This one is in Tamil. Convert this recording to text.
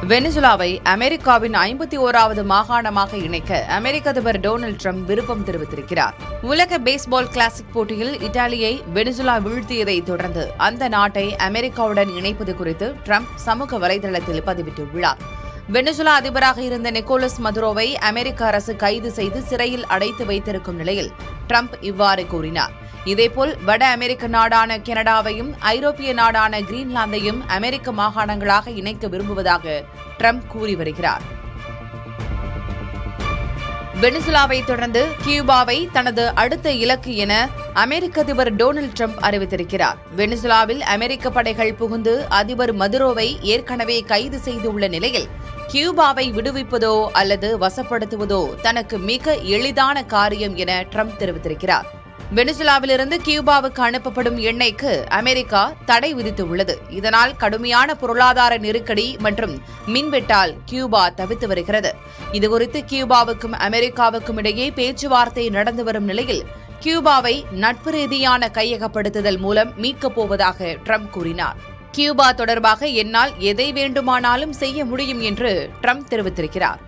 வெனிசுலாவை அமெரிக்காவின் 51வது மாகாணமாக இணைக்க அமெரிக்க அதிபர் டொனால்டு டிரம்ப் விருப்பம் தெரிவித்திருக்கிறார். உலக பேஸ்பால் கிளாசிக் போட்டியில் இத்தாலியை வெனிசுலா வீழ்த்தியதை தொடர்ந்து அந்த நாட்டை அமெரிக்காவுடன் இணைப்பது குறித்து டிரம்ப் சமூக வலைதளத்தில் பதிவிட்டுள்ளார். வெனிசுலா அதிபராக இருந்த நிக்கோலஸ் மதுரோவை அமெரிக்க அரசு கைது செய்து சிறையில் அடைத்து வைத்திருக்கும் நிலையில் டிரம்ப் இவ்வாறு கூறினார். இதேபோல் வட அமெரிக்க நாடான கனடாவையும் ஐரோப்பிய நாடான கிரீன்லாந்தையும் அமெரிக்க மாகாணங்களாக இணைக்க விரும்புவதாக டிரம்ப் கூறி வருகிறார். வெனிசுலாவை தொடர்ந்து கியூபாவை தனது அடுத்த இலக்கு என அமெரிக்க அதிபர் டொனால்டு டிரம்ப் அறிவித்திருக்கிறார். வெனிசுலாவில் அமெரிக்க படைகள் புகுந்து அதிபர் மதுரோவை ஏற்கனவே கைது செய்துள்ள நிலையில் கியூபாவை விடுவிப்பதோ அல்லது வசப்படுத்துவதோ தனக்கு மிக எளிதான காரியம் என டிரம்ப் தெரிவித்திருக்கிறார். வெனிசுலாவிலிருந்து கியூபாவுக்கு அனுப்பப்படும் எண்ணெய்க்கு அமெரிக்கா தடை விதித்துள்ளது. இதனால் கடுமையான பொருளாதார நெருக்கடி மற்றும் மின்வெட்டால் கியூபா தவித்து வருகிறது. இதுகுறித்து கியூபாவுக்கும் அமெரிக்காவுக்கும் இடையே பேச்சுவார்த்தை நடந்து வரும் நிலையில் கியூபாவை நட்பு ரீதியான கையகப்படுத்துதல் மூலம் மீட்கப் போவதாக டிரம்ப் கூறினார். கியூபா தொடர்பாக என்னால் எதை வேண்டுமானாலும் செய்ய முடியும் என்று டிரம்ப் தெரிவித்திருக்கிறார்.